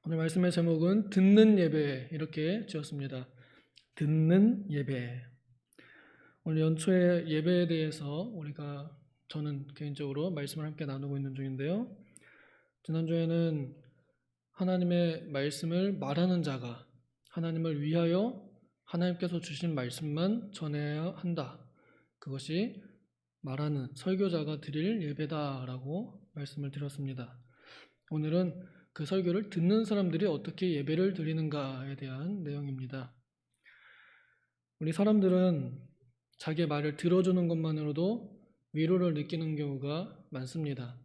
오늘 말씀의 제목은 듣는 예배 이렇게 지었습니다. 듣는 예배. 오늘 연초의 예배에 대해서 저는 개인적으로 말씀을 함께 나누고 있는 중인데요. 지난주에는 하나님의 말씀을 말하는 자가 하나님을 위하여 하나님께서 주신 말씀만 전해야 한다. 그것이 말하는 설교자가 드릴 예배다라고 말씀을 드렸습니다. 오늘은 그 설교를 듣는 사람들이 어떻게 예배를 드리는가에 대한 내용입니다. 우리 사람들은 자기의 말을 들어주는 것만으로도 위로를 느끼는 경우가 많습니다.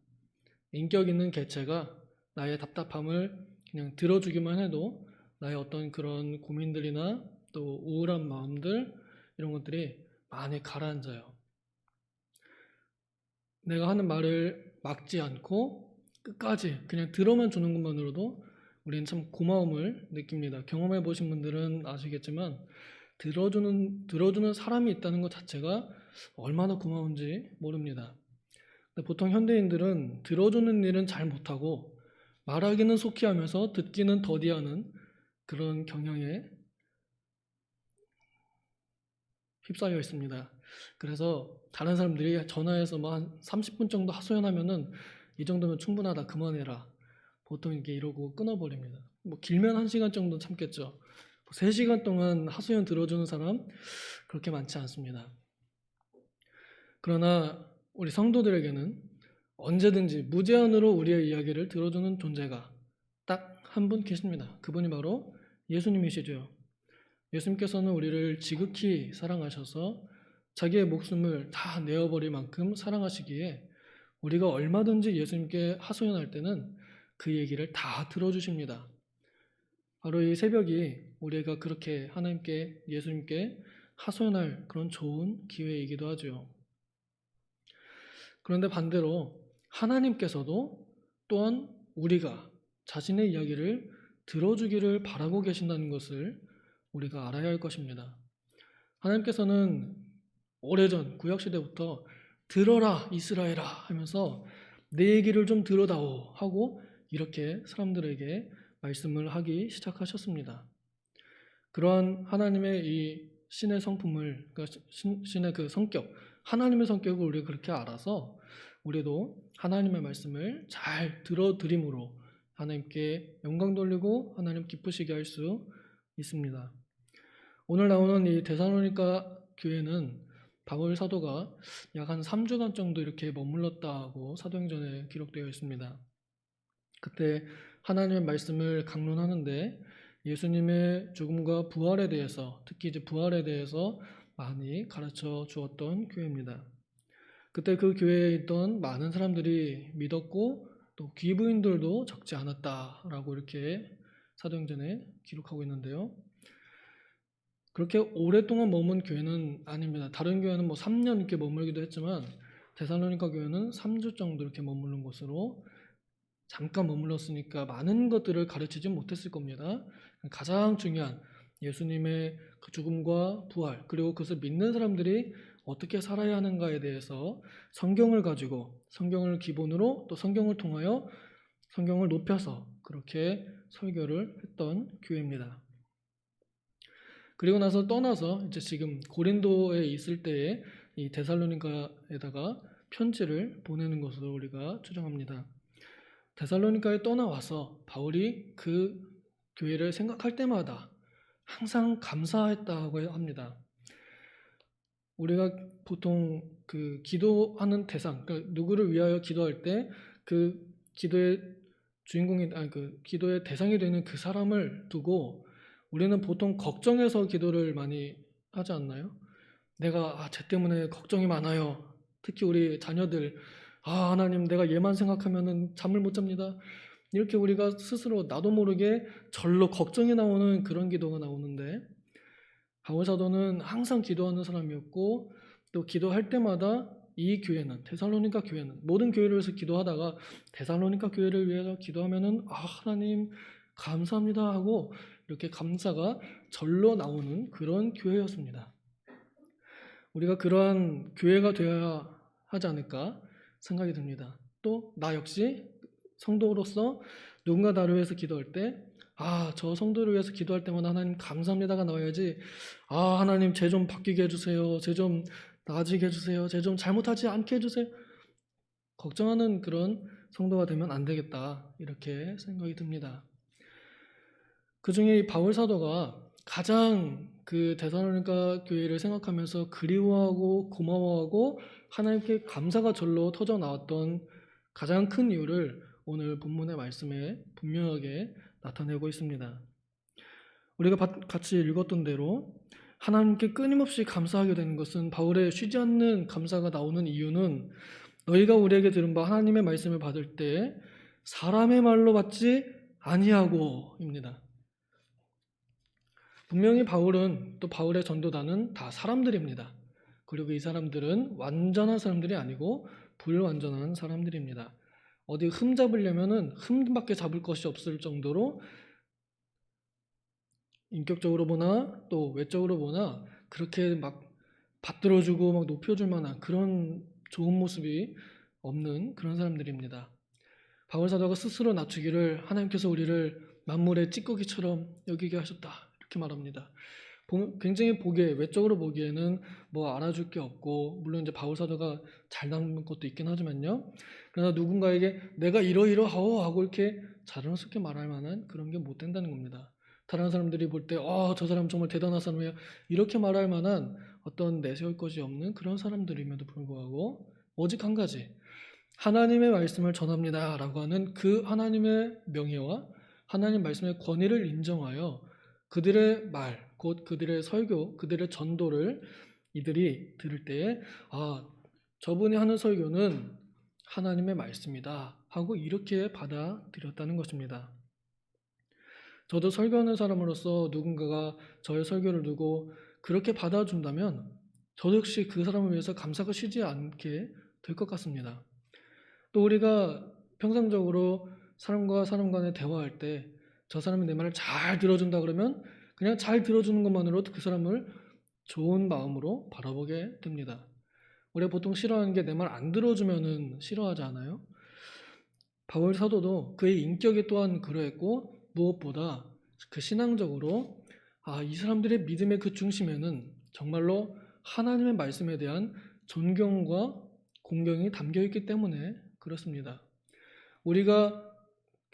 인격 있는 개체가 나의 답답함을 그냥 들어주기만 해도 나의 어떤 그런 고민들이나 또 우울한 마음들 이런 것들이 많이 가라앉아요. 내가 하는 말을 막지 않고 끝까지 그냥 들어만 주는 것만으로도 우리는 참 고마움을 느낍니다. 경험해 보신 분들은 아시겠지만 들어주는 사람이 있다는 것 자체가 얼마나 고마운지 모릅니다. 근데 보통 현대인들은 들어주는 일은 잘 못하고 말하기는 속히 하면서 듣기는 더디하는 그런 경향에 휩싸여 있습니다. 그래서 다른 사람들이 전화해서 한 30분 정도 하소연하면은 이 정도면 충분하다, 그만해라. 보통 이렇게 이러고 끊어버립니다. 길면 1시간 정도 참겠죠. 3시간 동안 하소연 들어주는 사람 그렇게 많지 않습니다. 그러나 우리 성도들에게는 언제든지 무제한으로 우리의 이야기를 들어주는 존재가 딱 한 분 계십니다. 그분이 바로 예수님이시죠. 예수님께서는 우리를 지극히 사랑하셔서 자기의 목숨을 다 내어버릴 만큼 사랑하시기에 우리가 얼마든지 예수님께 하소연할 때는 그 얘기를 다 들어주십니다. 바로 이 새벽이 우리가 그렇게 하나님께, 예수님께 하소연할 그런 좋은 기회이기도 하죠. 그런데 반대로 하나님께서도 또한 우리가 자신의 이야기를 들어주기를 바라고 계신다는 것을 우리가 알아야 할 것입니다. 하나님께서는 오래전 구약시대부터 들어라 이스라엘아 하면서 내 얘기를 좀 들어다오 하고 이렇게 사람들에게 말씀을 하기 시작하셨습니다. 그러한 하나님의 이 신의 성품을, 그러니까 신의 그 성격, 하나님의 성격을 우리가 그렇게 알아서 우리도 하나님의 말씀을 잘 들어드림으로 하나님께 영광 돌리고 하나님 기쁘시게 할 수 있습니다. 오늘 나오는 이 데살로니가 교회는 바울 사도가 약 한 3주간 정도 이렇게 머물렀다고 사도행전에 기록되어 있습니다. 그때 하나님의 말씀을 강론하는데 예수님의 죽음과 부활에 대해서, 특히 이제 부활에 대해서 많이 가르쳐 주었던 교회입니다. 그때 그 교회에 있던 많은 사람들이 믿었고 또 귀부인들도 적지 않았다라고 이렇게 사도행전에 기록하고 있는데요. 그렇게 오랫동안 머문 교회는 아닙니다. 다른 교회는 3년 이렇게 머물기도 했지만 데살로니가 교회는 3주 정도 이렇게 머무른 곳으로 잠깐 머물렀으니까 많은 것들을 가르치지 못했을 겁니다. 가장 중요한 예수님의 그 죽음과 부활, 그리고 그것을 믿는 사람들이 어떻게 살아야 하는가에 대해서 성경을 가지고 성경을 기본으로 또 성경을 통하여 성경을 높여서 그렇게 설교를 했던 교회입니다. 그리고 나서 떠나서 이제 지금 고린도에 있을 때에 이 데살로니가에다가 편지를 보내는 것으로 우리가 추정합니다. 데살로니가에 떠나와서 바울이 그 교회를 생각할 때마다 항상 감사했다고 합니다. 우리가 보통 그 기도하는 대상, 그러니까 누구를 위하여 기도할 때 그 기도의 기도의 대상이 되는 그 사람을 두고 우리는 보통 걱정해서 기도를 많이 하지 않나요? 내가 쟤 때문에 걱정이 많아요. 특히 우리 자녀들, 하나님 내가 얘만 생각하면은 잠을 못 잡니다. 이렇게 우리가 스스로 나도 모르게 절로 걱정이 나오는 그런 기도가 나오는데 바울 사도는 항상 기도하는 사람이었고 또 기도할 때마다 이 교회는, 데살로니가 교회는, 모든 교회를 위해서 기도하다가 데살로니가 교회를 위해서 기도하면은 하나님 감사합니다 하고 이렇게 감사가 절로 나오는 그런 교회였습니다. 우리가 그러한 교회가 되어야 하지 않을까 생각이 듭니다. 또 나 역시 성도로서 누군가 나를 위해서 기도할 때 저 성도를 위해서 기도할 때마다 하나님 감사합니다가 나와야지 하나님 쟤 좀 바뀌게 해주세요. 쟤 좀 나아지게 해주세요. 쟤 좀 잘못하지 않게 해주세요. 걱정하는 그런 성도가 되면 안 되겠다. 이렇게 생각이 듭니다. 그 중에 바울 사도가 가장 그 데살로니가 교회를 생각하면서 그리워하고 고마워하고 하나님께 감사가 절로 터져 나왔던 가장 큰 이유를 오늘 본문의 말씀에 분명하게 나타내고 있습니다. 우리가 같이 읽었던 대로 하나님께 끊임없이 감사하게 되는 것은 바울의 쉬지 않는 감사가 나오는 이유는 너희가 우리에게 들은 바 하나님의 말씀을 받을 때 사람의 말로 받지 아니하고입니다. 분명히 바울은 또 바울의 전도단은 다 사람들입니다. 그리고 이 사람들은 완전한 사람들이 아니고 불완전한 사람들입니다. 어디 흠 잡으려면은 흠밖에 잡을 것이 없을 정도로 인격적으로 보나 또 외적으로 보나 그렇게 막 받들어주고 막 높여줄 만한 그런 좋은 모습이 없는 그런 사람들입니다. 바울 사도가 스스로 낮추기를 하나님께서 우리를 만물의 찌꺼기처럼 여기게 하셨다 이렇게 말합니다. 굉장히 외적으로 보기에는 뭐 알아줄 게 없고 물론 이제 바울 사도가 잘난 것도 있긴 하지만요. 그러나 누군가에게 내가 이러이러하오 하고 이렇게 자랑스럽게 말할 만한 그런 게 못 된다는 겁니다. 다른 사람들이 볼 때 저 사람 정말 대단한 사람이야 이렇게 말할 만한 어떤 내세울 것이 없는 그런 사람들임에도 불구하고 오직 한 가지 하나님의 말씀을 전합니다 라고 하는 그 하나님의 명예와 하나님 말씀의 권위를 인정하여 그들의 말, 곧 그들의 설교, 그들의 전도를 이들이 들을 때에 저분이 하는 설교는 하나님의 말씀이다 하고 이렇게 받아들였다는 것입니다. 저도 설교하는 사람으로서 누군가가 저의 설교를 두고 그렇게 받아준다면 저도 역시 그 사람을 위해서 감사가 쉬지 않게 될 것 같습니다. 또 우리가 평상적으로 사람과 사람 간에 대화할 때 저 사람이 내 말을 잘 들어준다 그러면 그냥 잘 들어주는 것만으로도 그 사람을 좋은 마음으로 바라보게 됩니다. 우리가 보통 싫어하는 게 내 말 안 들어주면은 싫어하지 않아요? 바울 사도도 그의 인격이 또한 그러했고 무엇보다 그 신앙적으로 이 사람들의 믿음의 그 중심에는 정말로 하나님의 말씀에 대한 존경과 공경이 담겨 있기 때문에 그렇습니다. 우리가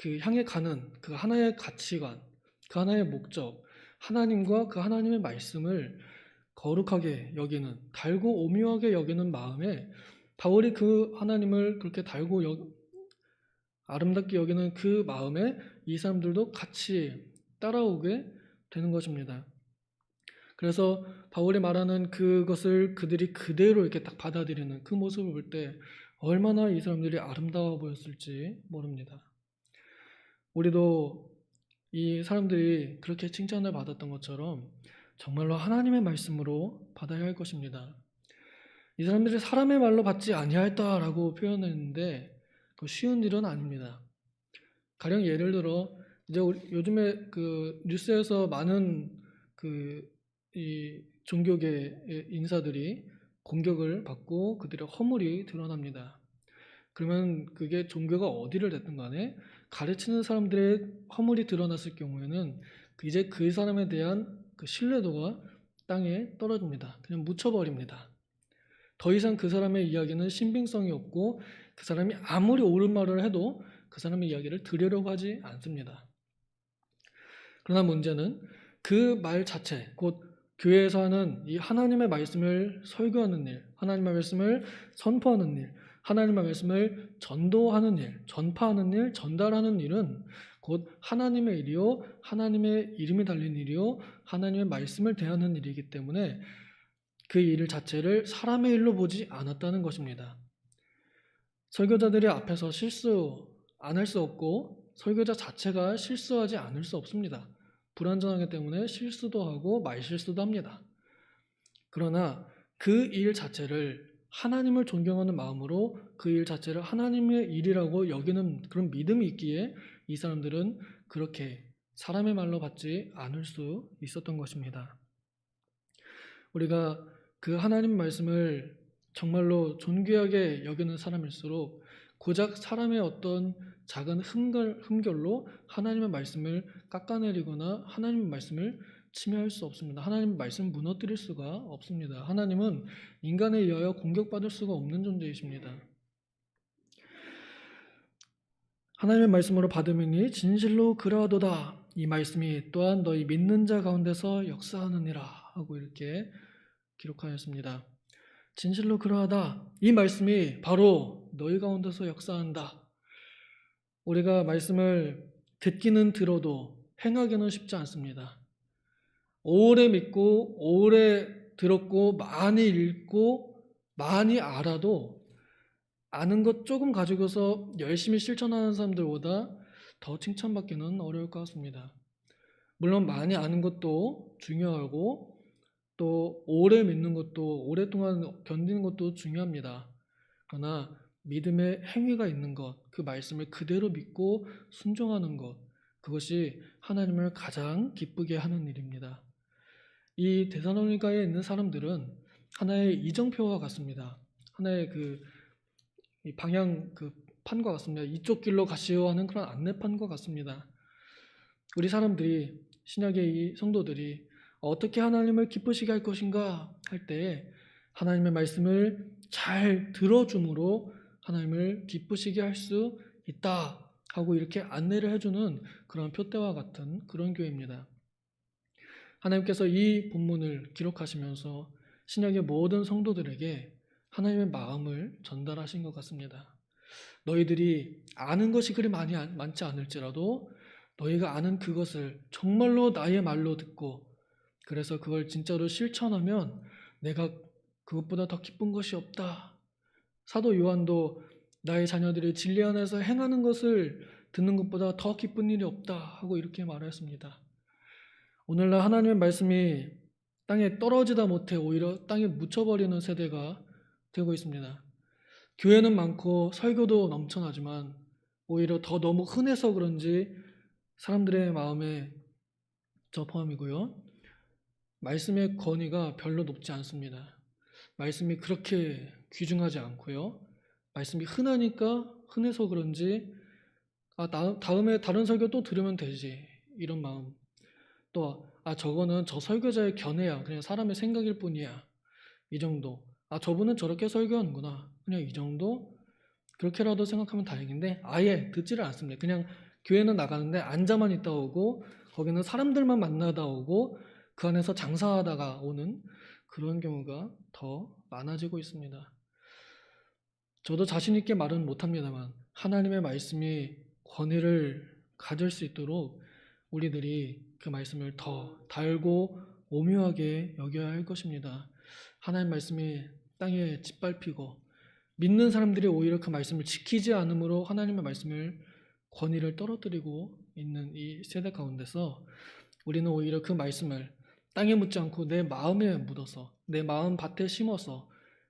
그 향해 가는 그 하나의 가치관, 그 하나의 목적, 하나님과 그 하나님의 말씀을 거룩하게 여기는, 달고 오묘하게 여기는 마음에 바울이 그 하나님을 그렇게 달고 아름답게 여기는 그 마음에 이 사람들도 같이 따라오게 되는 것입니다. 그래서 바울이 말하는 그것을 그들이 그대로 이렇게 딱 받아들이는 그 모습을 볼 때 얼마나 이 사람들이 아름다워 보였을지 모릅니다. 우리도 이 사람들이 그렇게 칭찬을 받았던 것처럼 정말로 하나님의 말씀으로 받아야 할 것입니다. 이 사람들이 사람의 말로 받지 아니하였다라고 표현했는데 그 쉬운 일은 아닙니다. 가령 예를 들어 이제 요즘에 그 뉴스에서 많은 이 종교계 인사들이 공격을 받고 그들의 허물이 드러납니다. 그러면 그게 종교가 어디를 됐든 간에 가르치는 사람들의 허물이 드러났을 경우에는 이제 그 사람에 대한 그 신뢰도가 땅에 떨어집니다. 그냥 묻혀버립니다. 더 이상 그 사람의 이야기는 신빙성이 없고 그 사람이 아무리 옳은 말을 해도 그 사람의 이야기를 들으려고 하지 않습니다. 그러나 문제는 그 말 자체, 곧 교회에서 하는 이 하나님의 말씀을 설교하는 일, 하나님의 말씀을 선포하는 일, 하나님의 말씀을 전도하는 일, 전파하는 일, 전달하는 일은 곧 하나님의 일이요, 하나님의 이름이 달린 일이요, 하나님의 말씀을 대하는 일이기 때문에 그 일 자체를 사람의 일로 보지 않았다는 것입니다. 설교자들이 앞에서 실수 안 할 수 없고 설교자 자체가 실수하지 않을 수 없습니다. 불완전하기 때문에 실수도 하고 말실수도 합니다. 그러나 그 일 자체를 하나님을 존경하는 마음으로 그 일 자체를 하나님의 일이라고 여기는 그런 믿음이 있기에 이 사람들은 그렇게 사람의 말로 받지 않을 수 있었던 것입니다. 우리가 그 하나님 말씀을 정말로 존귀하게 여기는 사람일수록 고작 사람의 어떤 작은 흠결로 하나님의 말씀을 깎아내리거나 하나님의 말씀을 침해할 수 없습니다. 하나님의 말씀을 무너뜨릴 수가 없습니다. 하나님은 인간에 의하여 공격받을 수가 없는 존재이십니다. 하나님의 말씀으로 받으니 진실로 그러하도다. 이 말씀이 또한 너희 믿는 자 가운데서 역사하느니라 하고 이렇게 기록하였습니다. 진실로 그러하다. 이 말씀이 바로 너희 가운데서 역사한다. 우리가 말씀을 듣기는 들어도 행하기는 쉽지 않습니다. 오래 믿고 오래 들었고 많이 읽고 많이 알아도 아는 것 조금 가지고서 열심히 실천하는 사람들보다 더 칭찬받기는 어려울 것 같습니다. 물론 많이 아는 것도 중요하고 또 오래 믿는 것도 오랫동안 견디는 것도 중요합니다. 그러나 믿음의 행위가 있는 것, 그 말씀을 그대로 믿고 순종하는 것, 그것이 하나님을 가장 기쁘게 하는 일입니다. 이 데살로니가에 있는 사람들은 하나의 이정표와 같습니다. 하나의 이 방향 판과 같습니다. 이쪽 길로 가시오 하는 그런 안내판과 같습니다. 우리 사람들이 신약의 이 성도들이 어떻게 하나님을 기쁘시게 할 것인가 할 때 하나님의 말씀을 잘 들어줌으로 하나님을 기쁘시게 할 수 있다 하고 이렇게 안내를 해주는 그런 표대와 같은 그런 교회입니다. 하나님께서 이 본문을 기록하시면서 신약의 모든 성도들에게 하나님의 마음을 전달하신 것 같습니다. 너희들이 아는 것이 그리 많지 않을지라도 너희가 아는 그것을 정말로 나의 말로 듣고 그래서 그걸 진짜로 실천하면 내가 그것보다 더 기쁜 것이 없다. 사도 요한도 나의 자녀들이 진리 안에서 행하는 것을 듣는 것보다 더 기쁜 일이 없다 하고 이렇게 말했습니다. 오늘날 하나님의 말씀이 땅에 떨어지다 못해 오히려 땅에 묻혀버리는 세대가 되고 있습니다. 교회는 많고 설교도 넘쳐나지만 오히려 더 너무 흔해서 그런지 사람들의 마음에 저 포함이고요. 말씀의 권위가 별로 높지 않습니다. 말씀이 그렇게 귀중하지 않고요. 말씀이 흔하니까 흔해서 그런지 다음에 다른 설교 또 들으면 되지 이런 마음. 또 저거는 저 설교자의 견해야. 그냥 사람의 생각일 뿐이야. 이 정도. 저분은 저렇게 설교하는구나. 그냥 이 정도. 그렇게라도 생각하면 다행인데 아예 듣지를 않습니다. 그냥 교회는 나가는데 앉아만 있다 오고 거기는 사람들만 만나다 오고 그 안에서 장사하다가 오는 그런 경우가 더 많아지고 있습니다. 저도 자신 있게 말은 못합니다만 하나님의 말씀이 권위를 가질 수 있도록 우리들이 그 말씀을 더 달고 오묘하게 여겨야 할 것입니다. 하나님 말씀이 땅에 짓밟히고 믿는 사람들이 오히려 그 말씀을 지키지 않으므로 하나님의 말씀을 권위를 떨어뜨리고 있는 이 세대 가운데서 우리는 오히려 그 말씀을 땅에 묻지 않고 내 마음에 묻어서 내 마음 밭에 심어서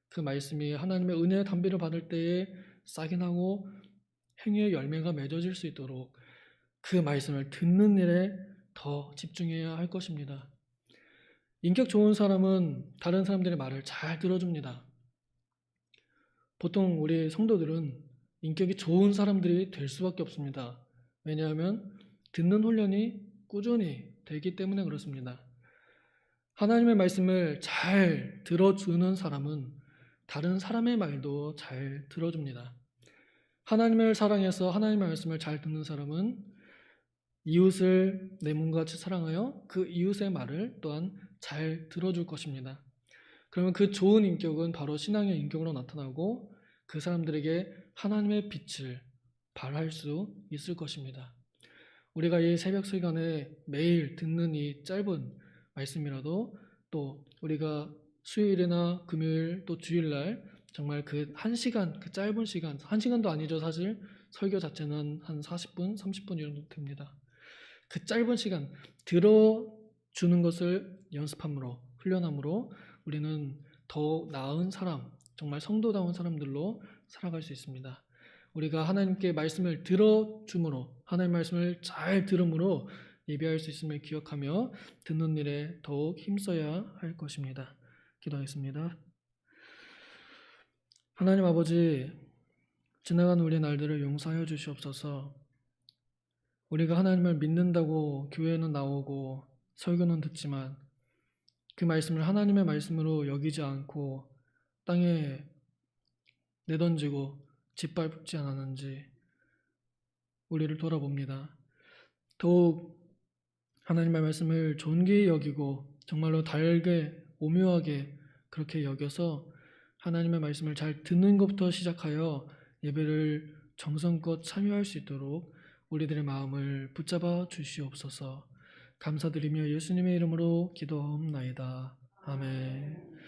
그 말씀이 하나님의 은혜의 담비를 받을 때에 싹이 나고 행위의 열매가 맺어질 수 있도록 그 말씀을 듣는 일에 더 집중해야 할 것입니다. 인격 좋은 사람은 다른 사람들의 말을 잘 들어줍니다. 보통 우리 성도들은 인격이 좋은 사람들이 될 수밖에 없습니다. 왜냐하면 듣는 훈련이 꾸준히 되기 때문에 그렇습니다. 하나님의 말씀을 잘 들어주는 사람은 다른 사람의 말도 잘 들어줍니다. 하나님을 사랑해서 하나님의 말씀을 잘 듣는 사람은 이웃을 내 몸과 같이 사랑하여 그 이웃의 말을 또한 잘 들어줄 것입니다. 그러면 그 좋은 인격은 바로 신앙의 인격으로 나타나고 그 사람들에게 하나님의 빛을 발할 수 있을 것입니다. 우리가 이 새벽 시간에 매일 듣는 이 짧은 말씀이라도 또 우리가 수요일이나 금요일 또 주일날 정말 그 1시간, 그 짧은 시간, 1시간도 아니죠. 사실 설교 자체는 한 40분, 30분 정도 됩니다. 그 짧은 시간 들어주는 것을 연습함으로 훈련함으로 우리는 더 나은 사람, 정말 성도다운 사람들로 살아갈 수 있습니다. 우리가 하나님께 말씀을 들어줌으로 하나님의 말씀을 잘 들음으로 예배할 수 있음을 기억하며 듣는 일에 더욱 힘써야 할 것입니다. 기도하겠습니다. 하나님 아버지, 지나간 우리 날들을 용서하여 주시옵소서. 우리가 하나님을 믿는다고 교회는 나오고 설교는 듣지만 그 말씀을 하나님의 말씀으로 여기지 않고 땅에 내던지고 짓밟지 않았는지 우리를 돌아봅니다. 더욱 하나님의 말씀을 존귀히 여기고 정말로 달게 오묘하게 그렇게 여겨서 하나님의 말씀을 잘 듣는 것부터 시작하여 예배를 정성껏 참여할 수 있도록 우리들의 마음을 붙잡아 주시옵소서. 감사드리며 예수님의 이름으로 기도하옵나이다. 아멘.